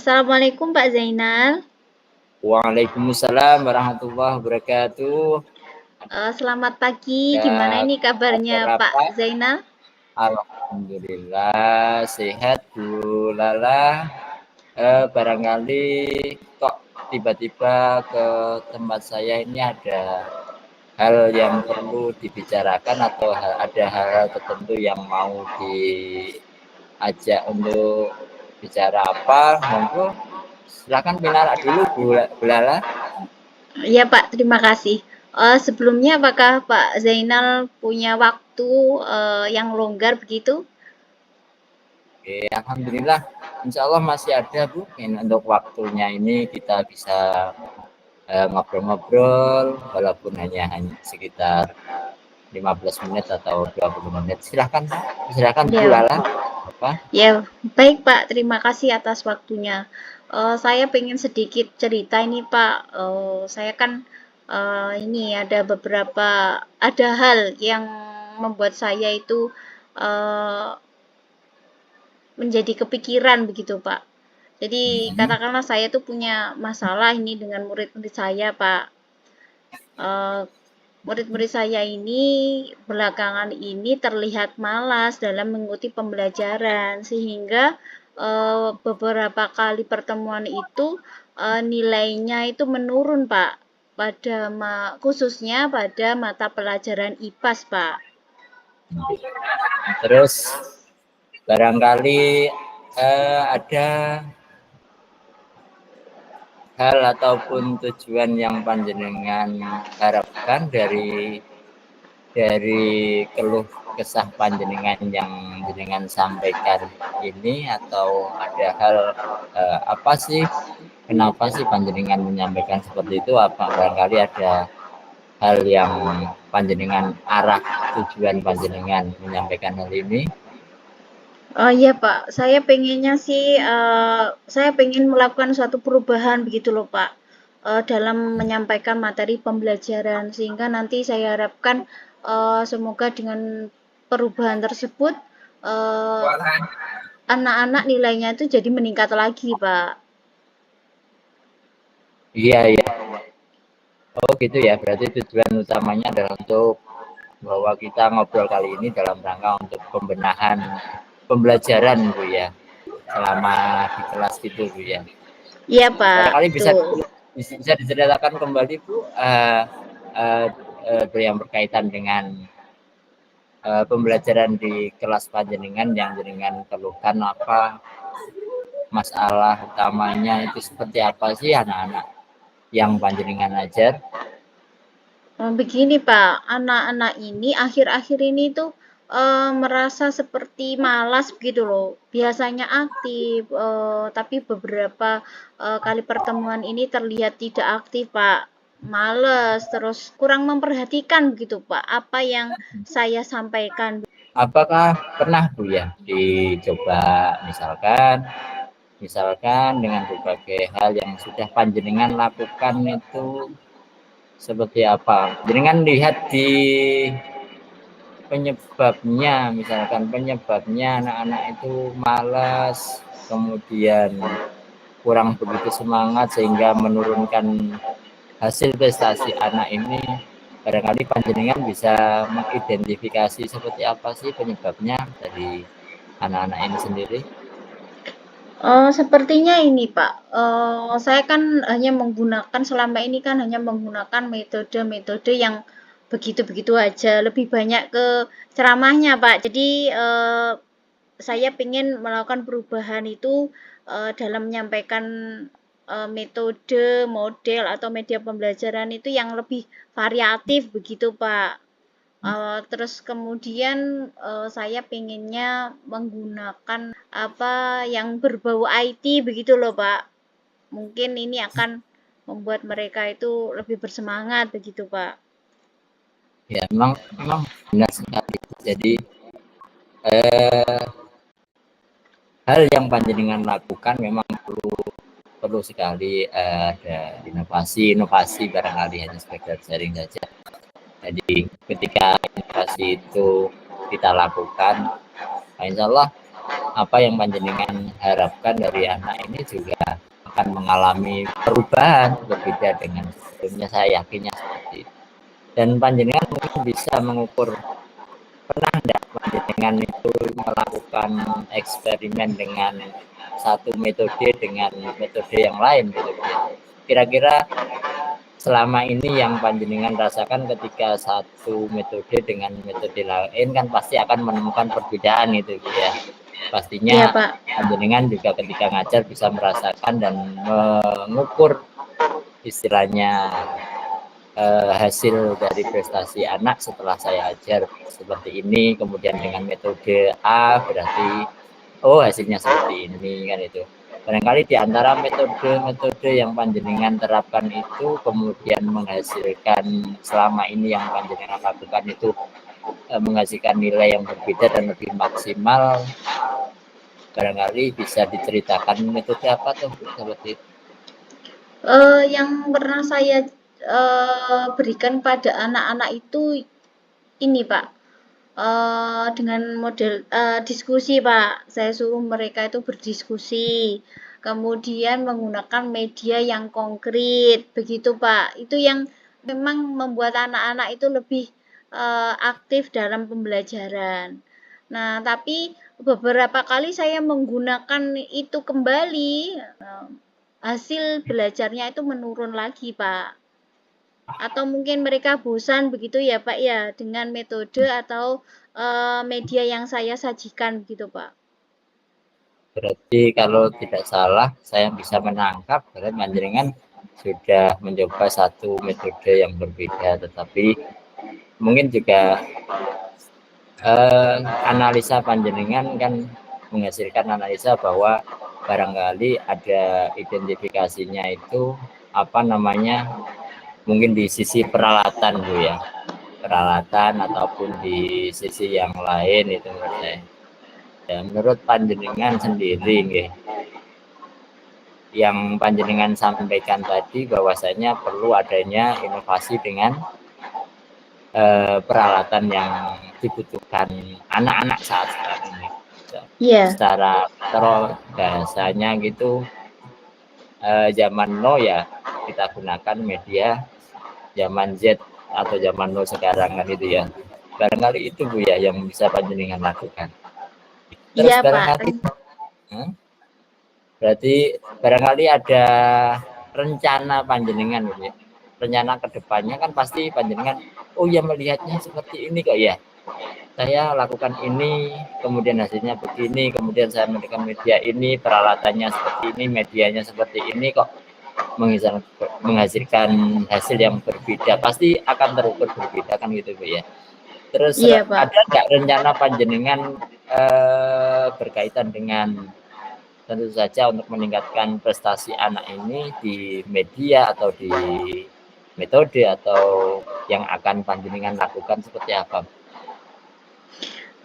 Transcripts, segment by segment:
Assalamualaikum Pak Zainal. Waalaikumsalam warahmatullahi wabarakatuh. Selamat pagi, gimana Ada ini kabarnya kabar Pak apa? Zainal? Alhamdulillah sehat Bu Lala. Barangkali kok tiba-tiba ke tempat saya ini ada hal yang perlu dibicarakan atau ada hal tertentu yang mau diajak untuk bicara apa? Monggo silakan pinara dulu Bu Lala. Iya Pak, terima kasih. Sebelumnya apakah Pak Zainal punya waktu yang longgar begitu? Oke, alhamdulillah, insya Allah masih ada Bu. Untuk waktunya ini kita bisa ngobrol-ngobrol, walaupun hanya sekitar 15 menit atau 20 menit. Silahkan Bu Ya, Lala. Apa? ya, baik Pak, terima kasih atas waktunya. Saya pengen sedikit cerita ini Pak. Saya kan ini ada hal yang membuat saya itu uh, menjadi kepikiran begitu Pak. Jadi katakanlah saya tuh punya masalah ini dengan murid-murid saya Pak. Murid-murid saya ini belakangan ini terlihat malas dalam mengikuti pembelajaran sehingga beberapa kali pertemuan itu nilainya itu menurun Pak, khususnya pada mata pelajaran IPAS Pak. Terus barangkali ada hal ataupun tujuan yang panjenengan harapkan dari keluh kesah panjenengan yang panjenengan sampaikan ini, atau ada hal apa sih, kenapa sih panjenengan menyampaikan seperti itu? Apa barangkali ada hal yang panjenengan arah tujuan panjenengan menyampaikan hal ini? Oh iya Pak, saya pengennya sih, saya pengen melakukan suatu perubahan begitu loh Pak, dalam menyampaikan materi pembelajaran sehingga nanti saya harapkan semoga dengan perubahan tersebut anak-anak nilainya itu jadi meningkat lagi Pak. Iya, iya. Oh gitu ya, berarti tujuan utamanya adalah untuk bahwa kita ngobrol kali ini dalam rangka untuk pembenahan pembelajaran Bu ya, selama di kelas gitu Bu ya. Iya Pak, Barangkali bisa betul. diceritakan kembali Bu, yang berkaitan dengan pembelajaran di kelas panjenengan yang jenengan keluhkan, apa masalah utamanya itu, seperti apa sih anak-anak yang panjenengan ajar? Begini Pak, anak-anak ini akhir-akhir ini tuh merasa seperti malas begitu loh. Biasanya aktif, tapi beberapa kali pertemuan ini terlihat tidak aktif Pak. Males, terus kurang memperhatikan begitu Pak, apa yang saya sampaikan. Apakah pernah Bu ya dicoba misalkan dengan berbagai hal yang sudah panjenengan lakukan itu seperti apa? Jenengan lihat di penyebabnya anak-anak itu malas, kemudian kurang begitu semangat sehingga menurunkan hasil prestasi anak ini. Barangkali panjenengan bisa mengidentifikasi seperti apa sih penyebabnya dari anak-anak ini sendiri. Sepertinya ini Pak, saya kan selama ini kan hanya menggunakan metode-metode yang begitu-begitu aja, lebih banyak ke ceramahnya Pak. Jadi saya ingin melakukan perubahan itu dalam menyampaikan metode, model, atau media pembelajaran itu yang lebih variatif begitu Pak. Terus kemudian saya pengennya menggunakan apa yang berbau IT begitu loh Pak. Mungkin ini akan membuat mereka itu lebih bersemangat begitu Pak. Ya, memang benar sekali. Jadi hal yang panjenengan lakukan memang perlu sekali ada inovasi barangkali hanya sekedar sharing saja. Jadi ketika inovasi itu kita lakukan, insya Allah apa yang panjenengan harapkan dari anak ini juga akan mengalami perubahan berbeda dengan sebelumnya, saya yakinnya seperti itu. Dan panjenengan mungkin bisa mengukur, pernah enggak panjenengan itu melakukan eksperimen dengan satu metode dengan metode yang lain gitu ya. Kira-kira selama ini yang panjenengan rasakan ketika satu metode dengan metode lain kan pasti akan menemukan perbedaan itu ya. Iya, Pastinya Pak. panjenengan juga ketika ngajar bisa merasakan dan mengukur istilahnya hasil dari prestasi anak setelah saya ajar seperti ini, kemudian dengan metode A berarti oh hasilnya seperti ini kan itu. Barangkali di antara metode-metode yang panjenengan terapkan itu kemudian menghasilkan selama ini yang panjenengan lakukan itu menghasilkan nilai yang berbeda dan lebih maksimal. Barangkali bisa diceritakan metode apa tuh seperti itu? Yang pernah saya berikan pada anak-anak itu ini, Pak. Dengan model diskusi, Pak. Saya suruh mereka itu berdiskusi, kemudian menggunakan media yang konkret, begitu, Pak. Itu yang memang membuat anak-anak itu lebih aktif dalam pembelajaran. Nah, tapi beberapa kali saya menggunakan itu kembali, hasil belajarnya itu menurun lagi, Pak. Atau mungkin mereka bosan begitu ya, Pak, ya, dengan metode atau media yang saya sajikan begitu, Pak. Berarti kalau tidak salah saya bisa menangkap berarti panjenengan sudah mencoba satu metode yang berbeda, tetapi mungkin juga analisa panjenengan kan menghasilkan analisa bahwa barangkali ada identifikasinya itu apa namanya, mungkin di sisi peralatan Bu ya, peralatan ataupun di sisi yang lain itu menurut saya. Ya, menurut panjenengan sendiri nggih, yang panjenengan sampaikan tadi bahwasanya perlu adanya inovasi dengan peralatan yang dibutuhkan anak-anak saat sekarang ini. Iya. Secara terus bahasanya gitu, zaman now ya kita gunakan media, zaman Z atau zaman now sekarang kan itu ya. Barangkali itu Bu ya yang bisa panjenengan lakukan. Terus Iya, Pak. barangkali berarti barangkali ada rencana panjenengan gitu ya. Rencana kedepannya kan pasti panjenengan, oh ya melihatnya seperti ini kok ya. Saya lakukan ini, kemudian hasilnya begini, kemudian saya menggunakan media ini, peralatannya seperti ini, medianya seperti ini kok menghasilkan hasil yang berbeda. Pasti akan terukur berbeda kan gitu Bu ya. Terus Iya, Pak. ada nggak rencana panjenengan berkaitan dengan tentu saja untuk meningkatkan prestasi anak ini di media atau di metode atau yang akan panjenengan lakukan seperti apa?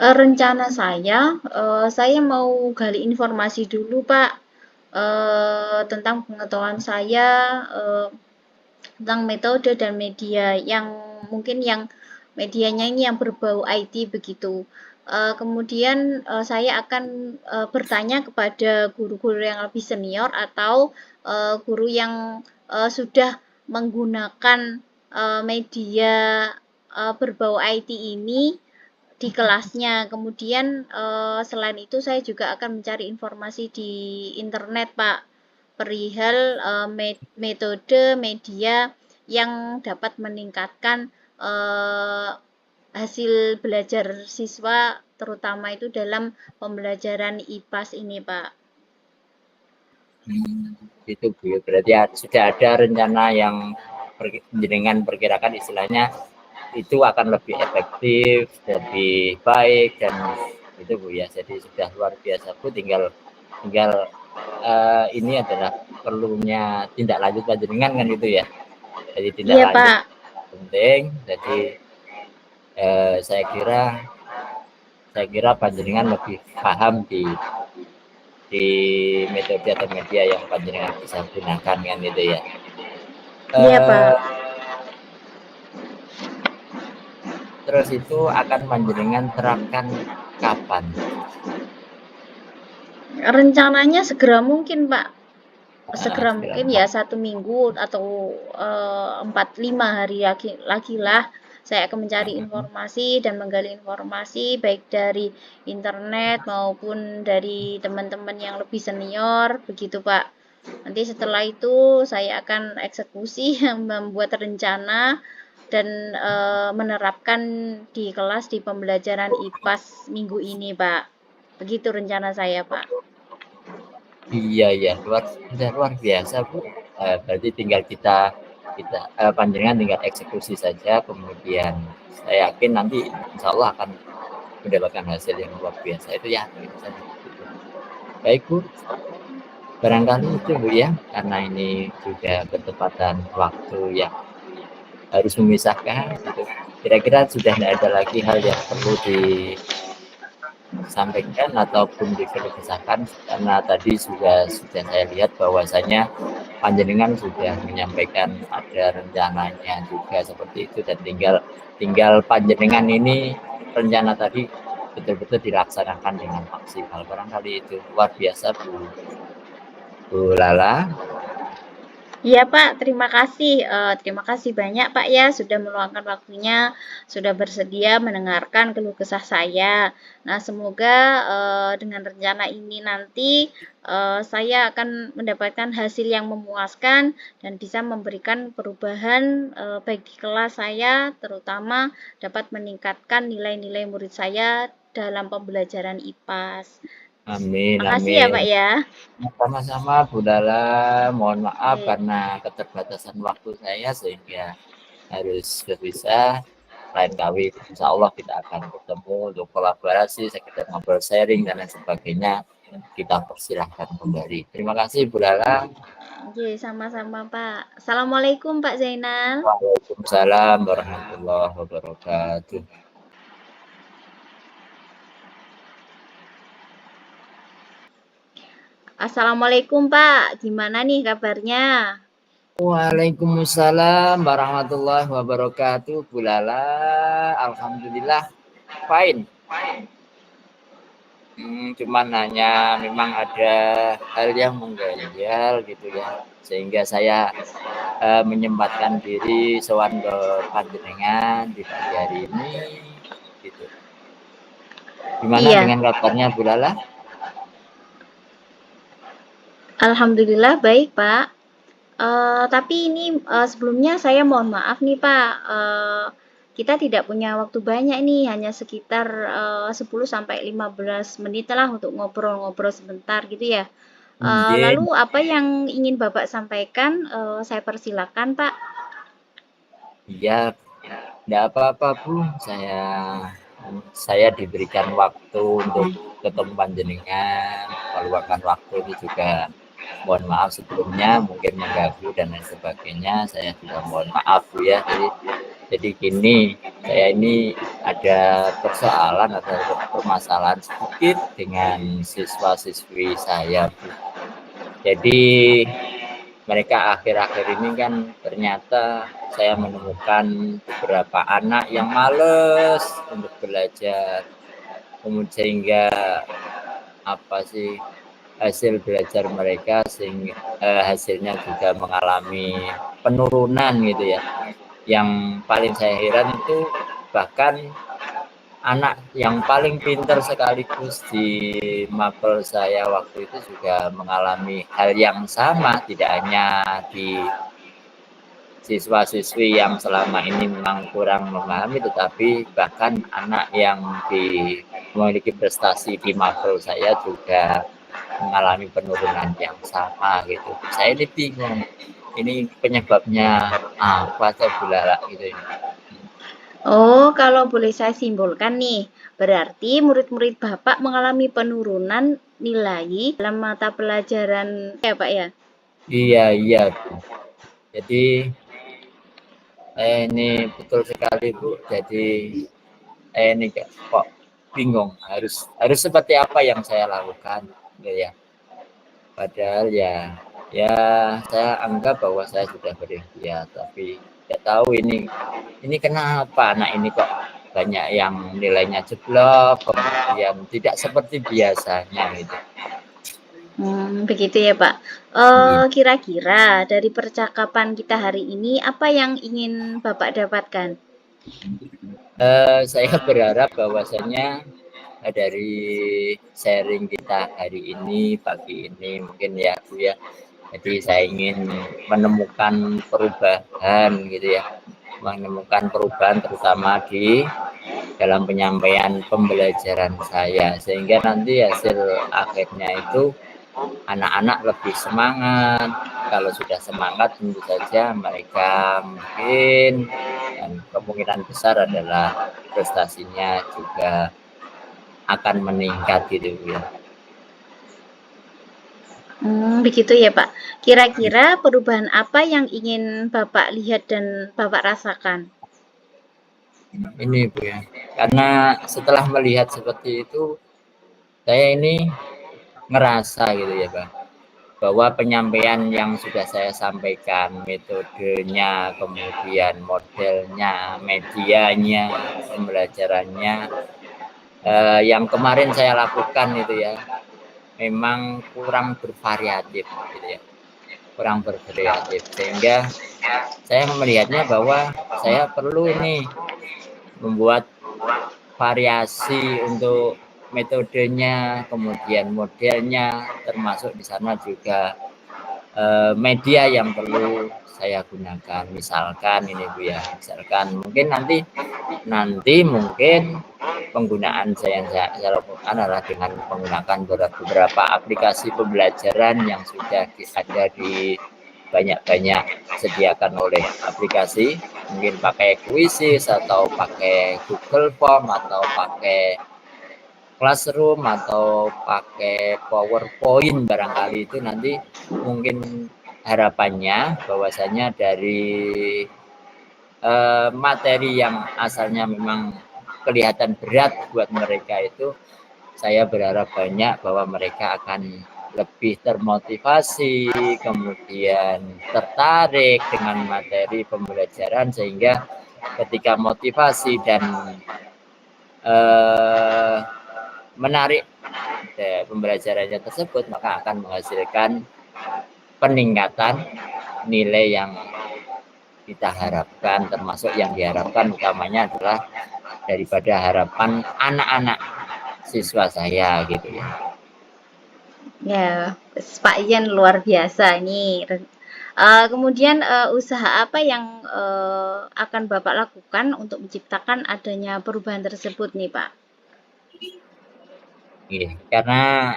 Rencana saya mau gali informasi dulu, Pak, tentang pengetahuan saya tentang metode dan media yang mungkin yang medianya ini yang berbau IT begitu. Kemudian saya akan bertanya kepada guru-guru yang lebih senior atau guru yang sudah menggunakan media berbau IT ini di kelasnya. Kemudian selain itu saya juga akan mencari informasi di internet, Pak, perihal metode media yang dapat meningkatkan hasil belajar siswa, terutama itu dalam pembelajaran IPAS ini, Pak. Itu Bu, berarti sudah ada rencana yang dengan perkirakan istilahnya itu akan lebih efektif, lebih baik dan itu Bu ya. Jadi sudah luar biasa Bu, tinggal ini adalah perlunya tindak lanjut panjenengan kan itu ya. Jadi tindak Iya, lanjut Pak. penting. Jadi saya kira panjenengan lebih paham di metode atau media yang panjenengan bisa gunakan kan itu ya. Iya, Pak. Terus itu akan panjenengan terapkan kapan? Rencananya segera mungkin, Pak. Segera Segera mungkin ya 1 minggu atau 4-5 hari lagi lah saya akan mencari informasi dan menggali informasi baik dari internet maupun dari teman-teman yang lebih senior begitu Pak. Nanti setelah itu saya akan eksekusi membuat rencana dan menerapkan di kelas di pembelajaran IPAS minggu ini Pak. Begitu rencana saya Pak. Iya, sudah luar biasa Bu. Berarti tinggal kita panjenengan tinggal eksekusi saja, kemudian saya yakin nanti insya Allah akan mendapatkan hasil yang luar biasa, itu yakin saja. Baik Bu, barangkali itu Bu ya, karena ini sudah bertepatan waktu yang harus memisahkan gitu. Kira-kira sudah tidak ada lagi hal yang perlu disampaikan ataupun dikeluhkan, karena tadi sudah saya lihat bahwasanya panjenengan sudah menyampaikan ada rencananya juga seperti itu, dan tinggal panjenengan ini rencana tadi betul-betul dilaksanakan dengan maksimal. Barangkali itu luar biasa Bu Lala. Iya Pak, terima kasih banyak Pak ya sudah meluangkan waktunya, sudah bersedia mendengarkan keluh kesah saya. Nah semoga dengan rencana ini nanti saya akan mendapatkan hasil yang memuaskan dan bisa memberikan perubahan baik di kelas saya, terutama dapat meningkatkan nilai-nilai murid saya dalam pembelajaran IPAS. Amin, Makasih ya Pak amin. ya. Sama-sama Bu Lala, mohon maaf Oke. karena keterbatasan waktu saya sehingga harus berpisah. Lain kali insya Allah kita akan bertemu untuk kolaborasi, sekedar ngobrol sharing dan lain sebagainya. Kita persilahkan kembali. Terima kasih Bu Lala. Oke, sama-sama Pak. Assalamualaikum Pak Zainal. Waalaikumsalam warahmatullahi wabarakatuh. Assalamualaikum Pak, gimana nih kabarnya? Waalaikumsalam warahmatullahi wabarakatuh. Bu Lala, alhamdulillah fine. Cuman hanya memang ada hal yang mengganjal gitu ya, sehingga saya menyempatkan diri sowan ke panjenengan di pagi hari ini gitu. Gimana Iya, dengan kabarnya Bu Lala? alhamdulillah baik Pak. Tapi ini sebelumnya saya mohon maaf nih Pak. Kita tidak punya waktu banyak nih, hanya sekitar 10 sampai 15 menit lah untuk ngobrol-ngobrol sebentar gitu ya. Nggih, Lalu apa yang ingin Bapak sampaikan? Saya persilakan Pak. iya, enggak apa-apa Bu. Saya diberikan waktu untuk ketemu panjenengan, meluangkan waktu ini juga mohon maaf sebelumnya mungkin mengganggu dan lain sebagainya. Saya juga mohon maaf Bu ya. Jadi gini, saya ini ada persoalan atau permasalahan sedikit dengan siswa-siswi saya Bu. Jadi mereka akhir-akhir ini kan ternyata saya menemukan beberapa anak yang males untuk belajar, kemudian sehingga hasil belajar mereka sehingga hasilnya juga mengalami penurunan gitu ya. Yang paling saya heran itu bahkan anak yang paling pintar sekaligus di mapel saya waktu itu juga mengalami hal yang sama, tidak hanya di siswa-siswi yang selama ini memang kurang memahami, tetapi bahkan anak yang memiliki prestasi di mapel saya juga mengalami penurunan yang sama gitu. Saya ini bingung, ini penyebabnya apa saya Bu Lala gitu ya. Oh, kalau boleh saya simpulkan nih, berarti murid-murid Bapak mengalami penurunan nilai dalam mata pelajaran ya, Pak ya? Iya Bu. Jadi ini betul sekali Bu. Jadi ini kok bingung harus seperti apa yang saya lakukan gitu ya. Padahal ya saya anggap bahwa saya sudah berikhtiar, tapi tidak tahu ini kenapa anak ini kok banyak yang nilainya jeblok, kemudian tidak seperti biasanya gitu. Begitu ya, Pak. Iya. Kira-kira dari percakapan kita hari ini, apa yang ingin Bapak dapatkan? Saya berharap bahwasanya dari sharing kita hari ini, pagi ini mungkin ya Bu ya. Jadi saya ingin menemukan perubahan gitu ya. Menemukan perubahan terutama di dalam penyampaian pembelajaran saya. Sehingga nanti hasil akhirnya itu anak-anak lebih semangat. Kalau sudah semangat tentu saja mereka mungkin dan kemungkinan besar adalah prestasinya juga akan meningkat gitu ya. Begitu ya, Pak. Kira-kira perubahan apa yang ingin Bapak lihat dan Bapak rasakan? Ini Bu ya. Karena setelah melihat seperti itu saya ini ngerasa gitu ya Pak, bahwa penyampaian yang sudah saya sampaikan, metodenya, kemudian modelnya, medianya, pembelajarannya, yang kemarin saya lakukan itu ya, memang kurang bervariatif gitu ya, kurang bervariatif. Sehingga saya melihatnya bahwa saya perlu nih membuat variasi untuk metodenya, kemudian modelnya, termasuk di sana juga media yang perlu saya gunakan. Misalkan ini Bu ya, misalkan mungkin nanti mungkin penggunaan yang saya lakukan adalah dengan menggunakan beberapa aplikasi pembelajaran yang sudah ada di banyak sediakan oleh aplikasi, mungkin pakai Quizzes atau pakai Google Form atau pakai Classroom atau pakai PowerPoint barangkali itu nanti mungkin harapannya bahwasanya dari materi yang asalnya memang kelihatan berat buat mereka itu saya berharap banyak bahwa mereka akan lebih termotivasi, kemudian tertarik dengan materi pembelajaran sehingga ketika motivasi dan menarik pembelajarannya tersebut maka akan menghasilkan peningkatan nilai yang kita harapkan, termasuk yang diharapkan utamanya adalah daripada harapan anak-anak siswa saya gitu ya. Ya, Pak Ian luar biasa ini. Kemudian usaha apa yang akan Bapak lakukan untuk menciptakan adanya perubahan tersebut nih, Pak? Karena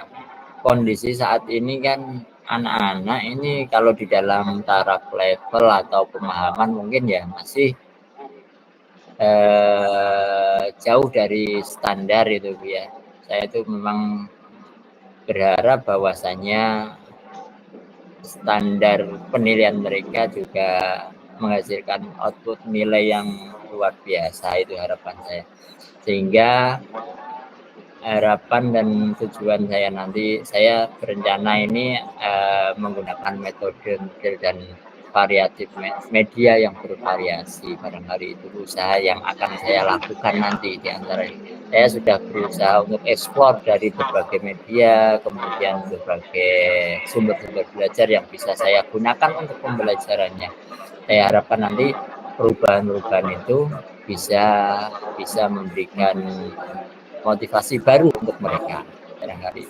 kondisi saat ini kan anak-anak ini kalau di dalam taraf level atau pemahaman mungkin ya masih jauh dari standar itu Bu ya. Saya itu memang berharap bahwasanya standar penilaian mereka juga menghasilkan output nilai yang luar biasa, itu harapan saya. Sehingga harapan dan tujuan saya nanti, saya berencana ini menggunakan metode model dan variatif media yang bervariasi. Barangkali itu usaha yang akan saya lakukan nanti di antara saya sudah berusaha untuk eksplor dari berbagai media, kemudian berbagai sumber-sumber belajar yang bisa saya gunakan untuk pembelajarannya. Saya harapkan nanti perubahan-perubahan itu bisa memberikan motivasi baru untuk mereka barangkali.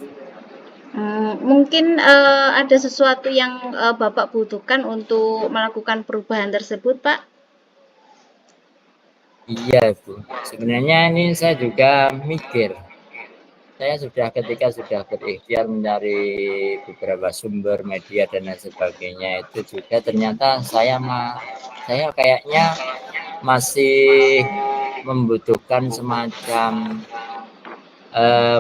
Mungkin ada sesuatu yang Bapak butuhkan untuk melakukan perubahan tersebut, Pak? Iya Bu, sebenarnya ini saya juga mikir, saya ketika sudah berikhtiar mencari beberapa sumber media dan lain sebagainya itu juga ternyata saya kayaknya masih membutuhkan semacam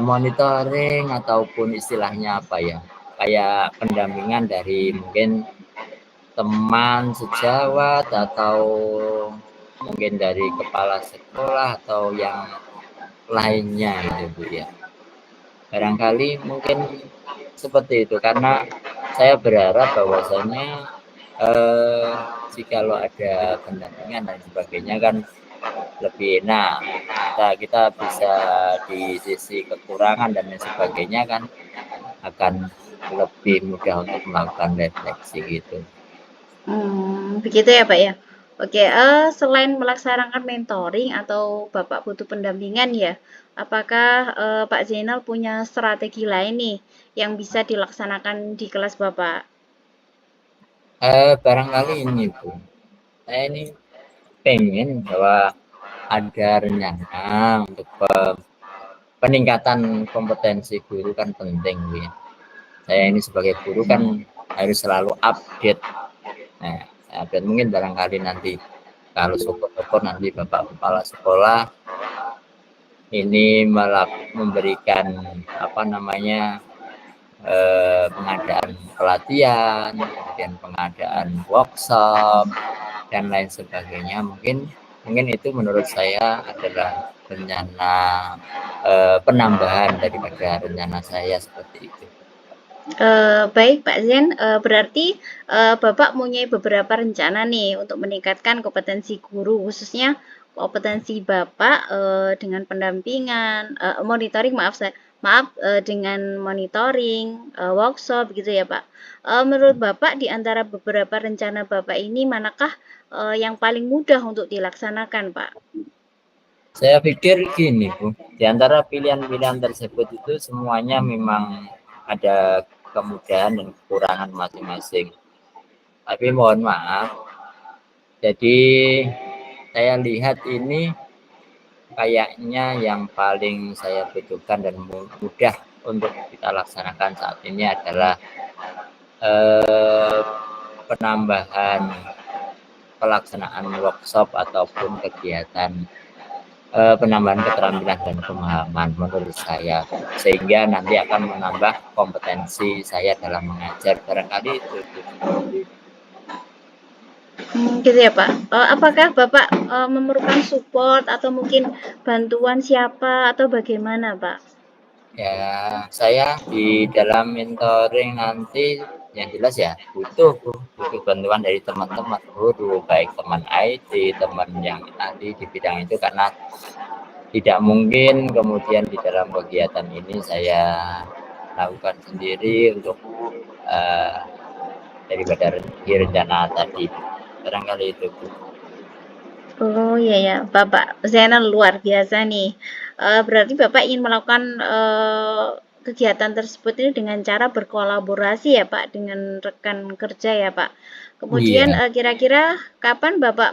monitoring ataupun istilahnya apa ya, kayak pendampingan dari mungkin teman sejawat atau mungkin dari kepala sekolah atau yang lainnya gitu Bu ya. Barangkali mungkin seperti itu karena saya berharap bahwasanya jikalau ada pendampingan dan sebagainya kan lebih enak. Kita bisa di sisi kekurangan dan lain sebagainya kan akan lebih mudah untuk melakukan refleksi gitu. Begitu ya Pak ya. Oke, selain melaksanakan mentoring atau Bapak butuh pendampingan ya, apakah Pak Zainal punya strategi lain nih yang bisa dilaksanakan di kelas Bapak? Barangkali ini Bu, saya ini pengen bahwa ada rencana untuk peningkatan kompetensi guru kan penting Bu ya. Saya ini sebagai guru kan harus selalu update. Nah, update mungkin barangkali nanti kalau syukur-syukur nanti Bapak Kepala Sekolah ini memberikan apa namanya pengadaan pelatihan, kemudian pengadaan workshop dan lain sebagainya. Mungkin itu menurut saya adalah rencana penambahan daripada rencana saya seperti itu. Baik Pak Zen, berarti Bapak mempunyai beberapa rencana nih untuk meningkatkan kompetensi guru, khususnya kompetensi Bapak dengan pendampingan, monitoring, maaf, dengan monitoring, workshop gitu ya Pak. Menurut Bapak di antara beberapa rencana Bapak ini manakah yang paling mudah untuk dilaksanakan Pak? Saya pikir gini Bu, di antara pilihan-pilihan tersebut itu semuanya memang ada kemudahan dan kekurangan masing-masing. Tapi mohon maaf, jadi saya lihat ini kayaknya yang paling saya butuhkan dan mudah untuk kita laksanakan saat ini adalah penambahan pelaksanaan workshop ataupun kegiatan penambahan keterampilan dan pemahaman menurut saya, sehingga nanti akan menambah kompetensi saya dalam mengajar. Barangkali itu. Gitu ya Pak. Apakah Bapak memerlukan support atau mungkin bantuan siapa atau bagaimana Pak? Ya, saya di dalam mentoring nanti yang jelas ya butuh bantuan dari teman-teman guru, baik teman IT, teman yang nanti di bidang itu, karena tidak mungkin kemudian di dalam kegiatan ini saya lakukan sendiri untuk daripada rencana tadi. Barangkali itu Bu. Oh iya ya, Bapak Zainal luar biasa nih. Berarti Bapak ingin melakukan kegiatan tersebut ini dengan cara berkolaborasi ya Pak dengan rekan kerja ya Pak. Kemudian Iya, kira-kira kapan Bapak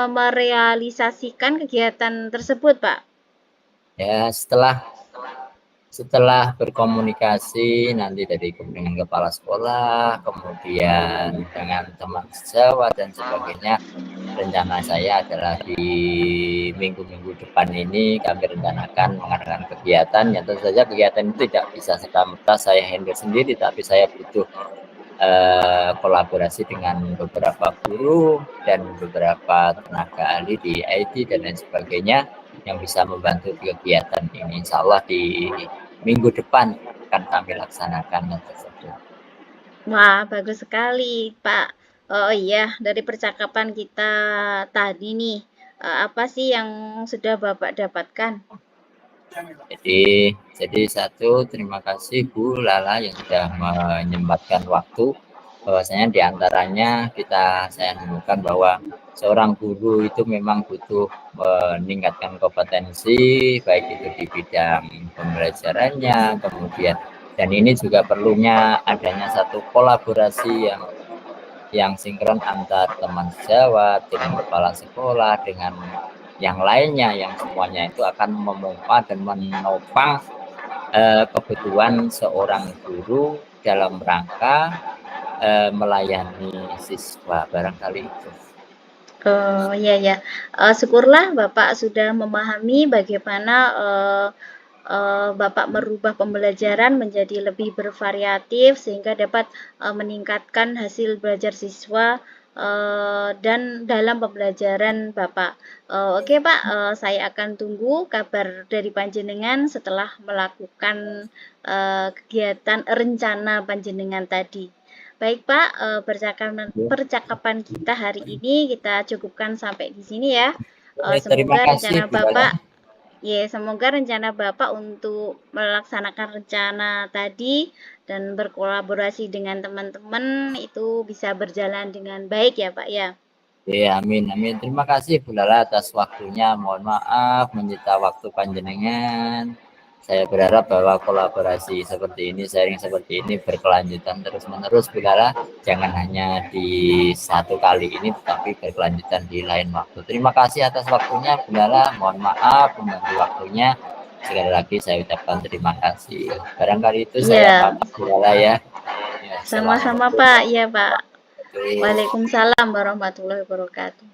merealisasikan kegiatan tersebut Pak? ya setelah berkomunikasi nanti dengan kepala sekolah, kemudian dengan teman sejawat dan sebagainya, rencana saya adalah di minggu-minggu depan ini kami rencanakan mengadakan kegiatan yang tentu saja kegiatan itu tidak bisa serta-merta saya handle sendiri, tapi saya butuh kolaborasi dengan beberapa guru dan beberapa tenaga ahli di IT dan lain sebagainya yang bisa membantu di kegiatan ini. Insya Allah di minggu depan akan kami laksanakan tersebut. Wah, bagus sekali, Pak. Oh iya, dari percakapan kita tadi nih, apa sih yang sudah Bapak dapatkan? Jadi satu, terima kasih Bu Lala yang sudah menyempatkan waktu. Bahwasanya diantaranya saya menemukan bahwa seorang guru itu memang butuh meningkatkan kompetensi, baik itu di bidang pembelajarannya, kemudian dan ini juga perlunya adanya satu kolaborasi yang sinkron antar teman sejawat dengan kepala sekolah dengan yang lainnya, yang semuanya itu akan memompa dan menopang kebutuhan seorang guru dalam rangka melayani siswa. Barangkali itu. Oh iya ya, syukurlah Bapak sudah memahami bagaimana Bapak merubah pembelajaran menjadi lebih bervariatif sehingga dapat meningkatkan hasil belajar siswa dan dalam pembelajaran Bapak. Oke Pak, saya akan tunggu kabar dari panjenengan setelah melakukan kegiatan rencana panjenengan tadi. Baik Pak, percakapan kita hari ini kita cukupkan sampai di sini ya. Terima Semoga kasih rencana Bu Bapak Lala. Ya, semoga rencana Bapak untuk melaksanakan rencana tadi dan berkolaborasi dengan teman-teman itu bisa berjalan dengan baik ya, Pak ya. Ya, amin, amin. Terima kasih Bu Lala atas waktunya. Mohon maaf menyita waktu panjenengan. Saya berharap bahwa kolaborasi seperti ini, sharing seperti ini berkelanjutan terus-menerus Bu Lala. Jangan hanya di satu kali ini, tetapi berkelanjutan di lain waktu. Terima kasih atas waktunya Bu Lala. Mohon maaf mengganggu waktunya. Sekali lagi saya ucapkan terima kasih. Barangkali itu saya Iya, pamit Bu Lala ya. Ya, sama-sama assalamualaikum Pak. Iya, Pak. warahmatullahi wabarakatuh. Waalaikumsalam warahmatullahi wabarakatuh.